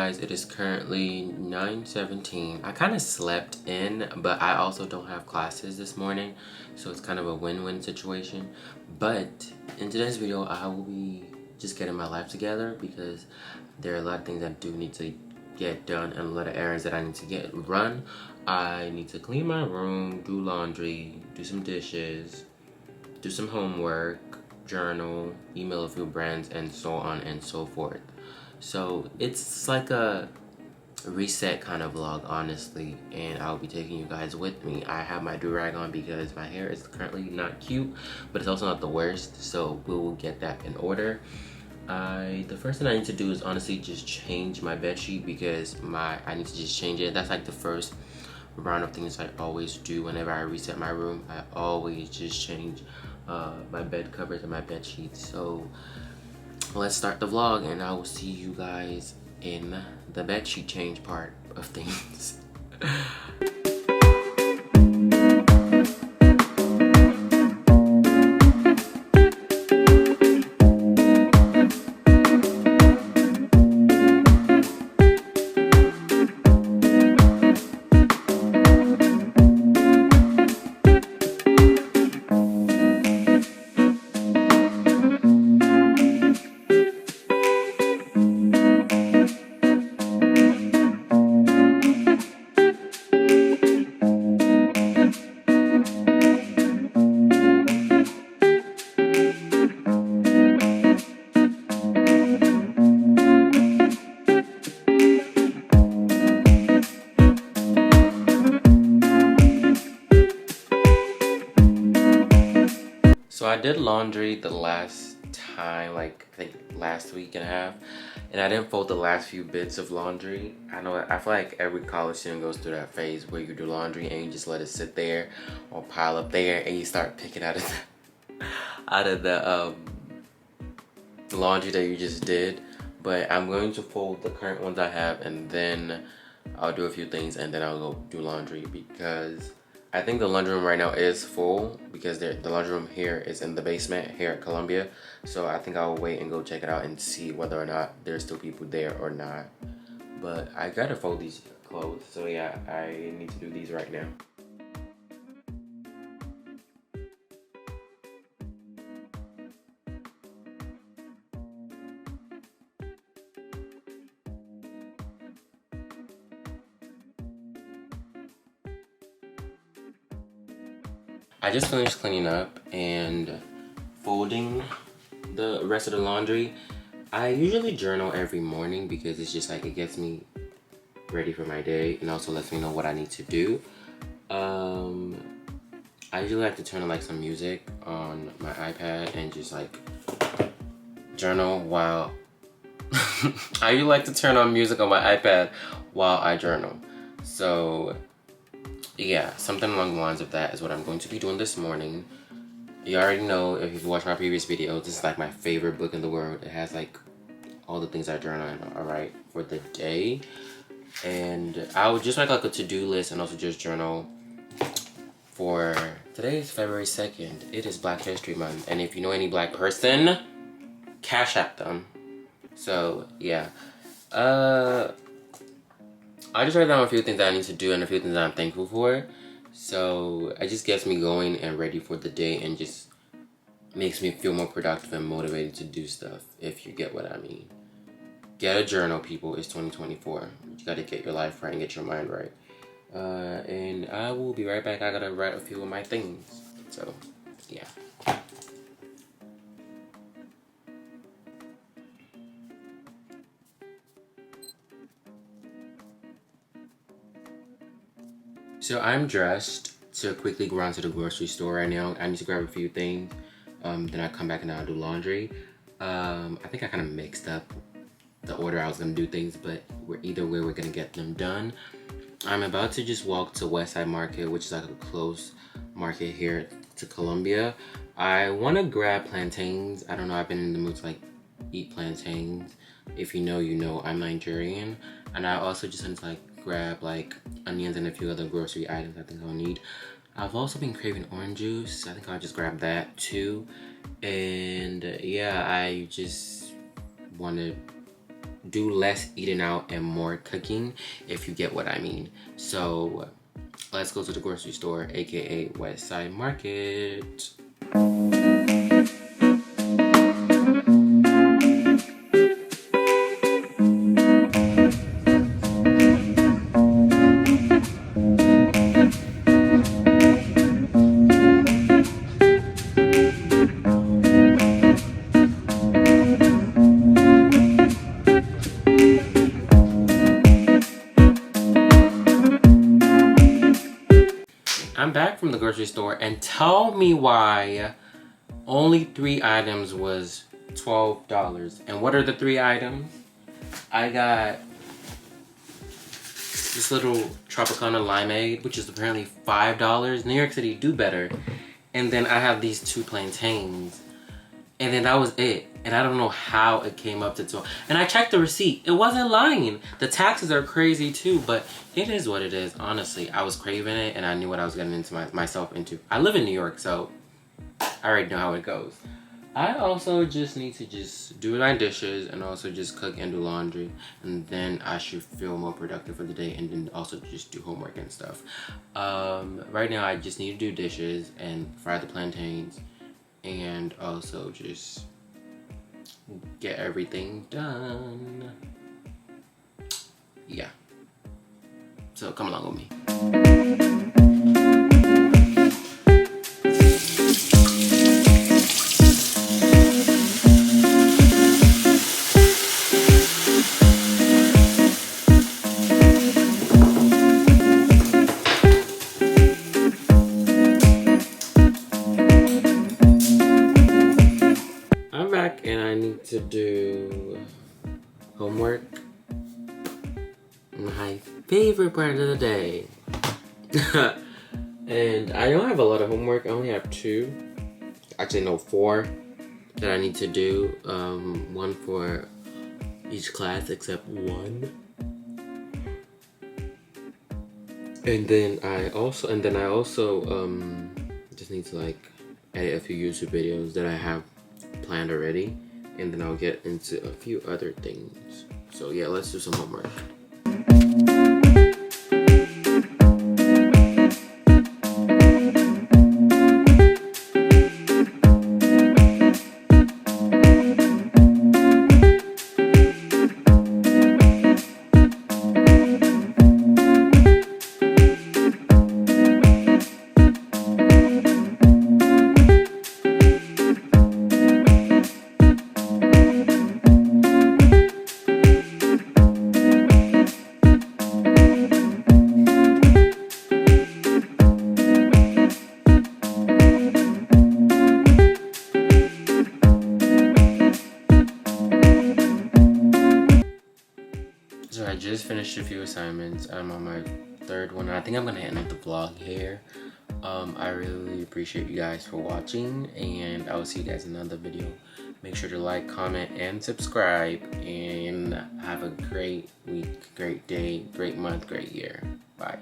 guys, it is currently 9:17. I kind of slept in, but I also don't have classes this morning, so it's kind of a win-win situation. But in today's video, I will be just getting my life together because there are a lot of things I do need to get done and a lot of errands that I need to run. I need to clean my room, do laundry, do some dishes, do some homework, journal, email a few brands, and so on and so forth. So it's like a reset kind of vlog, honestly, and I'll be taking you guys with me. I have my do-rag on because my hair is currently not cute, but it's also not the worst, so we will get that in order. The first thing I need to do is honestly just change my bed sheet because I need to just change it. That's like the first round of things I always do whenever I reset my room. I always just change my bed covers and my bed sheets. So let's start the vlog and I will see you guys in the bed sheet change part of things. So I did laundry the last time, like I think last week and a half, and I didn't fold the last few bits of laundry. I feel like every college student goes through that phase where you do laundry and you just let it sit there or pile up there and you start picking out of the laundry that you just did. But I'm going to fold the current ones I have and then I'll do a few things and then I'll go do laundry because I think the laundry room right now is full because the laundry room here is in the basement here at Columbia. So I think I'll wait and go check it out and see whether or not there's still people there or not. But I gotta fold these clothes. So yeah, I need to do these right now. I just finished cleaning up and folding the rest of the laundry. I usually journal every morning because it's just like it gets me ready for my day and also lets me know what I need to do. I usually like to turn on like some music on my iPad and just like journal while I usually like to turn on music on my iPad while I journal. So yeah, something along the lines of that is what I'm going to be doing this morning. You already know, if you've watched my previous videos, this is like my favorite book in the world. It has like all the things I journal in, alright, for the day. And I would just make like a to-do list and also just journal for today is February 2nd. It is Black History Month. And if you know any black person, cash at them. So yeah. I just write down a few things that I need to do and a few things that I'm thankful for. So it just gets me going and ready for the day and just makes me feel more productive and motivated to do stuff, if you get what I mean. Get a journal, people. It's 2024. You gotta get your life right and get your mind right. And I will be right back. I gotta write a few of my things. So, yeah. So I'm dressed to quickly go around to the grocery store right now. I need to grab a few things. Then I come back and I'll do laundry. I think I kind of mixed up the order I was gonna do things, but either way we're gonna get them done. I'm about to just walk to Westside Market, which is like a close market here to Columbia. I wanna grab plantains. I don't know, I've been in the mood to like eat plantains. If you know, you know, I'm Nigerian. And I also just want to like grab like onions and a few other grocery items I think I'll need. I've also been craving orange juice. I think I'll just grab that too. And yeah, I just want to do less eating out and more cooking, if you get what I mean. So let's go to the grocery store, aka West Side Market. I'm back from the grocery store, and tell me why only 3 items was $12. And what are the 3 items? I got this little Tropicana limeade, which is apparently $5. New York City, do better. And then I have these 2 plantains. And then that was it. And I don't know how it came up to 12. And I checked the receipt. It wasn't lying. The taxes are crazy too, but it is what it is. Honestly, I was craving it and I knew what I was getting into myself into. I live in New York, so I already know how it goes. I also just need to just do my dishes and also just cook and do laundry. And then I should feel more productive for the day, and then also just do homework and stuff. Right now I just need to do dishes and fry the plantains. And also just get everything done. Yeah. So come along with me. I'm back and I need to do homework. My favorite part of the day. And I don't have a lot of homework. I only have 2. Actually, no, 4 that I need to do. 1 for each class except 1. And then I also just need to like edit a few YouTube videos that I have planned already, and then I'll get into a few other things. So yeah, let's do some homework. So I just finished a few assignments. I'm on my 3rd one. I think I'm gonna end the vlog here. I really appreciate you guys for watching, and I will see you guys in another video. Make sure to like, comment, and subscribe, and have a great week, great day, great month, great year. Bye.